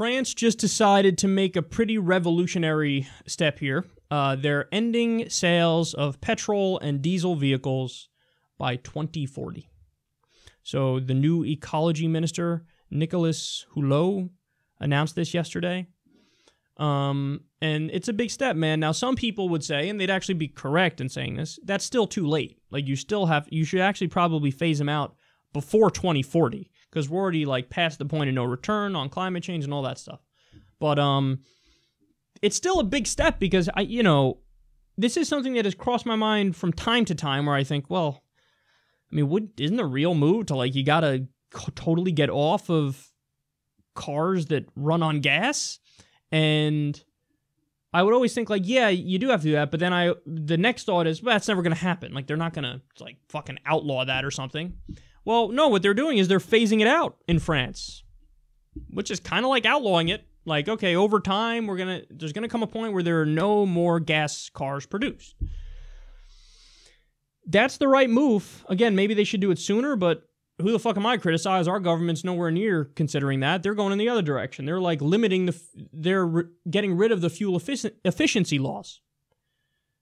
France just decided to make a pretty revolutionary step here. They're ending sales of petrol and diesel vehicles by 2040. So the new ecology minister, Nicolas Hulot, announced this yesterday. And it's a big step, man. Now, some people would say, and they'd actually be correct in saying this, that's still too late. Like, you should actually probably phase them out before 2040, because we're already, like, past the point of no return on climate change and all that stuff. But, it's still a big step because, this is something that has crossed my mind from time to time where I think, well, I mean, isn't the real move to, like, you gotta totally get off of cars that run on gas? And I would always think, like, yeah, you do have to do that, but then the next thought is, well, that's never gonna happen. Like, they're not gonna, like, fucking outlaw that or something. Well, no, what they're doing is they're phasing it out in France, which is kind of like outlawing it. Like, okay, over time, there's gonna come a point where there are no more gas cars produced. That's the right move. Again, maybe they should do it sooner, but who the fuck am I to criticize? Our government's nowhere near considering that. They're going in the other direction. They're like they're getting rid of the fuel efficiency laws.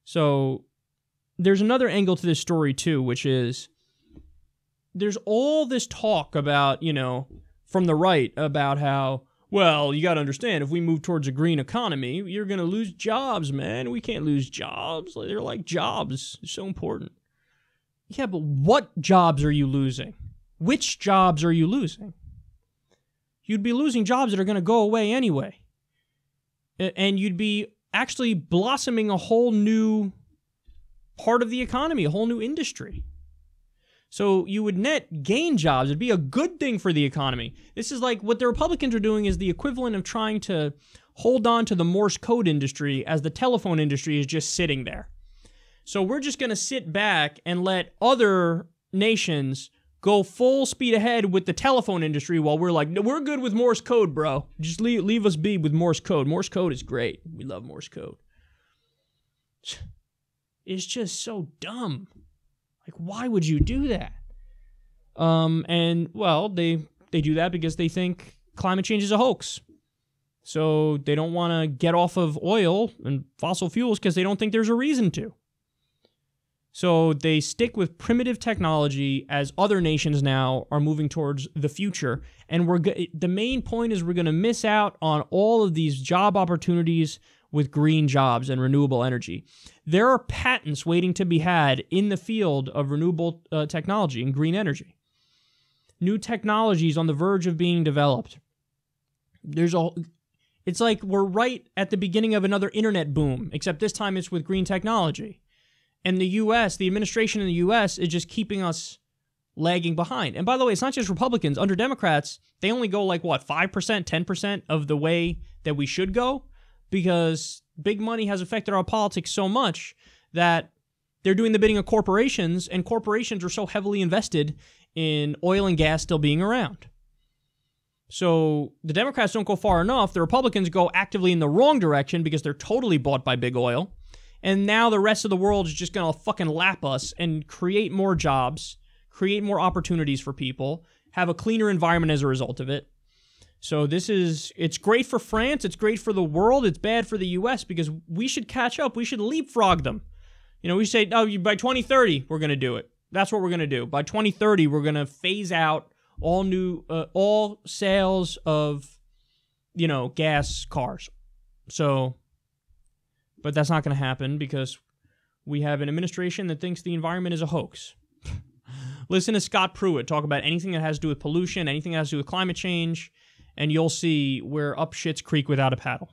So there's another angle to this story too, which is there's all this talk about, from the right about how, well, you got to understand, if we move towards a green economy, you're going to lose jobs, man. We can't lose jobs. They're like jobs. They're so important. Yeah, but what jobs are you losing? Which jobs are you losing? You'd be losing jobs that are going to go away anyway. And you'd be actually blossoming a whole new part of the economy, a whole new industry. So you would net gain jobs. It'd be a good thing for the economy. This is like what the Republicans are doing is the equivalent of trying to hold on to the Morse code industry as the telephone industry is just sitting there. So we're just going to sit back and let other nations go full speed ahead with the telephone industry while we're like, no, we're good with Morse code, bro. Just leave us be with Morse code. Morse code is great. We love Morse code. It's just so dumb. Like, why would you do that? And, well, they do that because they think climate change is a hoax. So they don't want to get off of oil and fossil fuels because they don't think there's a reason to. So they stick with primitive technology as other nations now are moving towards the future. And the main point is we're going to miss out on all of these job opportunities with green jobs and renewable energy. There are patents waiting to be had in the field of renewable technology and green energy. New technologies on the verge of being developed. It's like we're right at the beginning of another internet boom, except this time it's with green technology. And the U.S., the administration in the U.S. is just keeping us lagging behind. And by the way, it's not just Republicans. Under Democrats, they only go like, 5%, 10% of the way that we should go because big money has affected our politics so much that they're doing the bidding of corporations, and corporations are so heavily invested in oil and gas still being around. So the Democrats don't go far enough. The Republicans go actively in the wrong direction because they're totally bought by big oil. And now the rest of the world is just going to fucking lap us and create more jobs, create more opportunities for people, have a cleaner environment as a result of it. So it's great for France, it's great for the world, it's bad for the U.S. because we should catch up, we should leapfrog them. We say, by 2030, we're going to do it. That's what we're going to do. By 2030, we're going to phase out all sales of, gas cars. So... But that's not going to happen because we have an administration that thinks the environment is a hoax. Listen to Scott Pruitt talk about anything that has to do with pollution, anything that has to do with climate change, and you'll see we're up shit's creek without a paddle.